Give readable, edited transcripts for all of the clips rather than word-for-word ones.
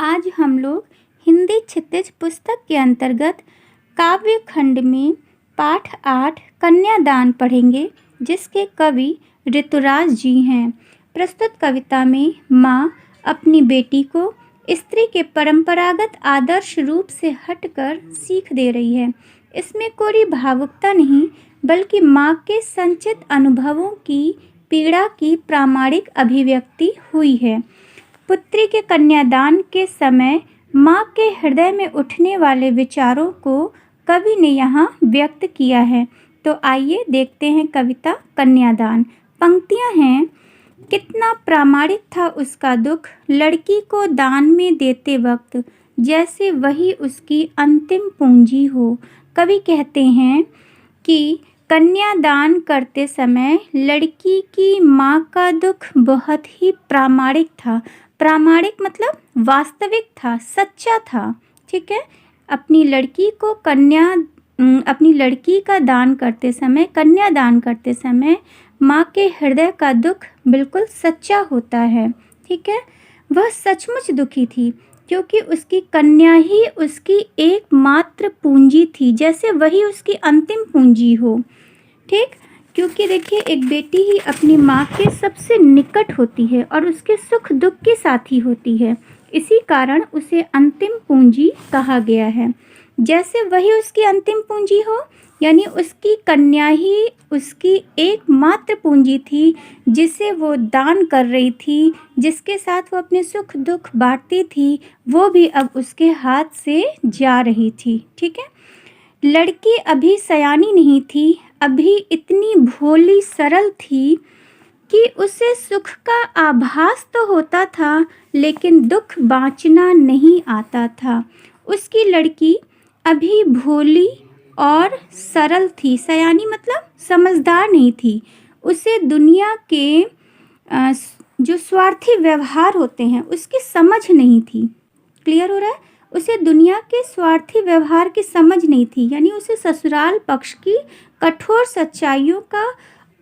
आज हम लोग हिंदी क्षितिज पुस्तक के अंतर्गत काव्य खंड में पाठ 8 कन्यादान पढ़ेंगे, जिसके कवि ऋतुराज जी हैं। प्रस्तुत कविता में माँ अपनी बेटी को स्त्री के परंपरागत आदर्श रूप से हटकर सीख दे रही है। इसमें कोई भावुकता नहीं, बल्कि माँ के संचित अनुभवों की पीड़ा की प्रामाणिक अभिव्यक्ति हुई है। पुत्री के कन्यादान के समय माँ के हृदय में उठने वाले विचारों को कवि ने यहाँ व्यक्त किया है। तो आइए देखते हैं कविता कन्यादान। पंक्तियाँ हैं। कितना प्रामाणिक था उसका दुख, लड़की को दान में देते वक्त, जैसे वही उसकी अंतिम पूंजी हो। कवि कहते हैं कि कन्यादान करते समय लड़की की माँ का दुख बहुत ही प्रामाणिक था। प्रामाणिक मतलब वास्तविक था, सच्चा था। ठीक है। अपनी लड़की का दान करते समय, कन्यादान करते समय माँ के हृदय का दुख बिल्कुल सच्चा होता है। ठीक है। वह सचमुच दुखी थी, क्योंकि उसकी कन्या ही उसकी एकमात्र पूंजी थी, जैसे वही उसकी अंतिम पूंजी हो। ठीक। क्योंकि देखिए, एक बेटी ही अपनी माँ के सबसे निकट होती है और उसके सुख दुख के साथी होती है। इसी कारण उसे अंतिम पूंजी कहा गया है। जैसे वही उसकी अंतिम पूंजी हो, यानी उसकी कन्या ही उसकी एकमात्र पूंजी थी, जिसे वो दान कर रही थी, जिसके साथ वो अपने सुख दुख बांटती थी, वो भी अब उसके हाथ से जा रही थी। ठीक है। लड़की अभी सयानी नहीं थी, अभी इतनी भोली सरल थी कि उसे सुख का आभास तो होता था, लेकिन दुख बाँचना नहीं आता था। उसकी लड़की अभी भोली और सरल थी। सयानी मतलब समझदार नहीं थी। उसे दुनिया के जो स्वार्थी व्यवहार होते हैं उसकी समझ नहीं थी। क्लियर हो रहा है? उसे दुनिया के स्वार्थी व्यवहार की समझ नहीं थी, यानी उसे ससुराल पक्ष की कठोर सच्चाइयों का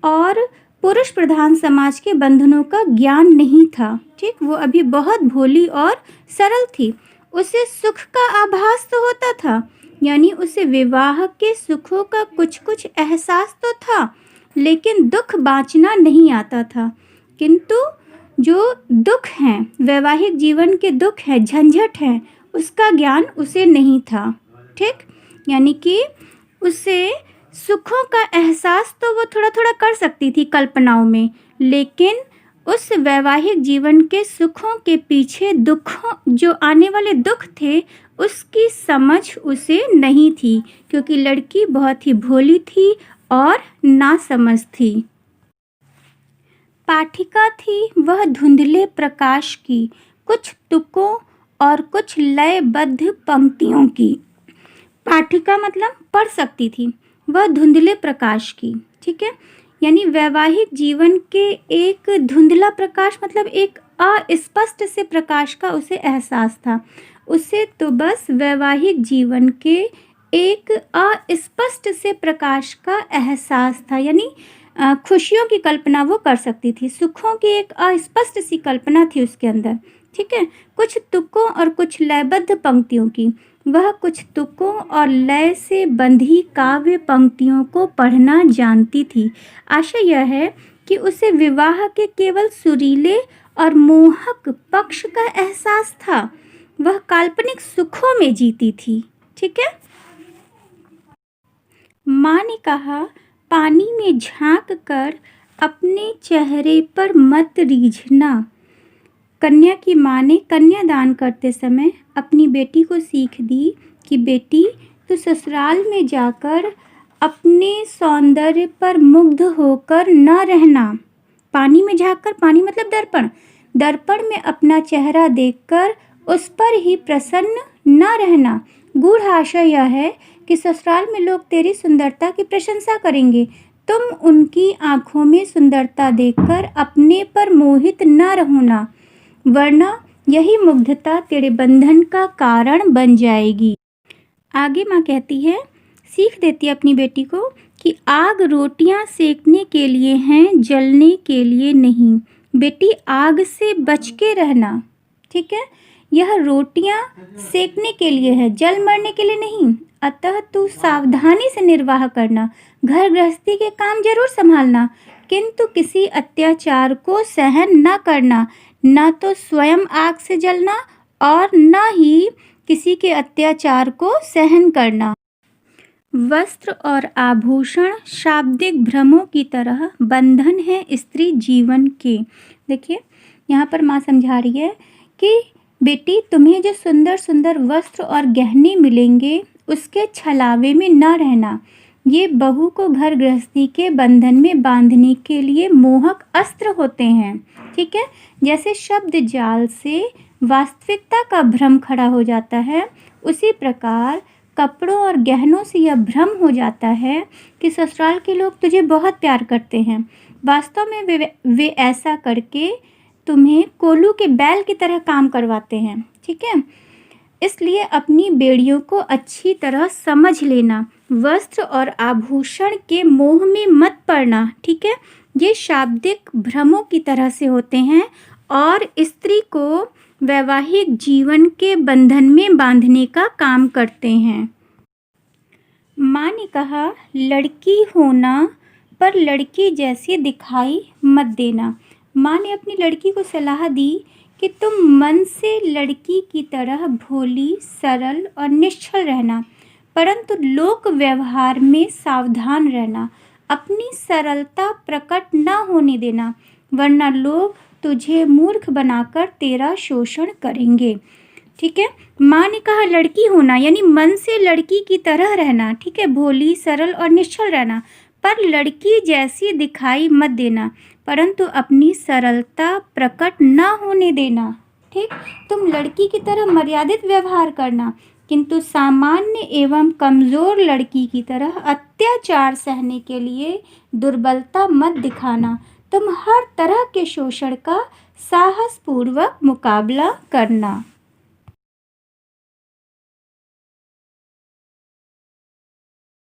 और पुरुष प्रधान समाज के बंधनों का ज्ञान नहीं था। ठीक। वो अभी बहुत भोली और सरल थी। उसे सुख का आभास तो होता था, यानी उसे विवाह के सुखों का कुछ कुछ एहसास तो था, लेकिन दुख बाँचना नहीं आता था। किंतु जो दुख हैं, वैवाहिक जीवन के दुख हैं, झंझट हैं, उसका ज्ञान उसे नहीं था। ठीक। यानी कि उसे सुखों का एहसास तो वो थोड़ा थोड़ा कर सकती थी कल्पनाओं में, लेकिन उस वैवाहिक जीवन के सुखों के पीछे दुखों, जो आने वाले दुख थे, उसकी समझ उसे नहीं थी, क्योंकि लड़की बहुत ही भोली थी और नासमझ थी। पाठिका थी वह धुंधले प्रकाश की, कुछ तुकों और कुछ लयबद्ध पंक्तियों की। पाठिका मतलब पढ़ सकती थी, वह धुंधले प्रकाश की। ठीक है। यानी वैवाहिक जीवन के एक धुंधला प्रकाश मतलब एक अस्पष्ट से प्रकाश का उसे एहसास था। उसे तो बस वैवाहिक जीवन के एक अस्पष्ट से प्रकाश का एहसास था, यानी खुशियों की कल्पना वो कर सकती थी, सुखों की एक अस्पष्ट सी कल्पना थी उसके अंदर। ठीक है। कुछ तुकों और कुछ लयबद्ध पंक्तियों की। वह कुछ तुकों और लय से बंधी काव्य पंक्तियों को पढ़ना जानती थी। आशा यह है कि उसे विवाह के केवल सुरीले और मोहक पक्ष का एहसास था। वह काल्पनिक सुखों में जीती थी। ठीक है। माँ ने कहा, पानी में झांक कर अपने चेहरे पर मत रीझना। कन्या की माँ ने कन्यादान करते समय अपनी बेटी को सीख दी कि बेटी, तू ससुराल में जाकर अपने सौंदर्य पर मुग्ध होकर न रहना। पानी में झांककर, पानी मतलब दर्पण, दर्पण में अपना चेहरा देखकर उस पर ही प्रसन्न न रहना। गूढ़ आशा यह है कि ससुराल में लोग तेरी सुंदरता की प्रशंसा करेंगे। तुम उनकी आंखों में सुंदरता देखकर अपने पर मोहित न रहना, वरना यही मुग्धता तेरे बंधन का कारण बन जाएगी। आगे माँ कहती है, सीख देती है अपनी बेटी को कि आग रोटियां सेकने के लिए हैं, जलने के लिए नहीं। बेटी, आग से बच के रहना। ठीक है। यह रोटियां सेकने के लिए है, जल मरने के लिए नहीं। अतः तू सावधानी से निर्वाह करना, घर गृहस्थी के काम जरूर संभालना, किंतु किसी अत्याचार को सहन न करना, न तो स्वयं आग से जलना और न ही किसी के अत्याचार को सहन करना। वस्त्र और आभूषण शाब्दिक भ्रमों की तरह बंधन है स्त्री जीवन के। देखिए यहाँ पर माँ समझा रही है कि बेटी, तुम्हें जो सुंदर सुंदर वस्त्र और गहने मिलेंगे उसके छलावे में न रहना। ये बहू को घर गृहस्थी के बंधन में बांधने के लिए मोहक अस्त्र होते हैं। ठीक है, जैसे शब्द जाल से वास्तविकता का भ्रम खड़ा हो जाता है, उसी प्रकार कपड़ों और गहनों से यह भ्रम हो जाता है कि ससुराल के लोग तुझे बहुत प्यार करते हैं। वास्तव में वे ऐसा करके तुम्हें कोल्हू के बैल की तरह काम करवाते हैं। ठीक है, इसलिए अपनी बेड़ियों को अच्छी तरह समझ लेना, वस्त्र और आभूषण के मोह में मत पड़ना। ठीक है, ये शाब्दिक भ्रमों की तरह से होते हैं और स्त्री को वैवाहिक जीवन के बंधन में बांधने का काम करते हैं। माँ ने कहा, लड़की होना पर लड़की जैसी दिखाई मत देना। माँ ने अपनी लड़की को सलाह दी कि तुम मन से लड़की की तरह भोली, सरल और निश्चल रहना, परंतु लोक व्यवहार में सावधान रहना। अपनी सरलता प्रकट न होने देना, वरना लोग तुझे मूर्ख बनाकर तेरा शोषण करेंगे। ठीक है, माँ ने कहा लड़की होना यानी मन से लड़की की तरह रहना। ठीक है, भोली, सरल और निश्चल रहना, पर लड़की जैसी दिखाई मत देना, परंतु अपनी सरलता प्रकट न होने देना। ठीक, तुम लड़की की तरह मर्यादित व्यवहार करना, किंतु सामान्य एवं कमज़ोर लड़की की तरह अत्याचार सहने के लिए दुर्बलता मत दिखाना। तुम हर तरह के शोषण का साहसपूर्वक मुकाबला करना।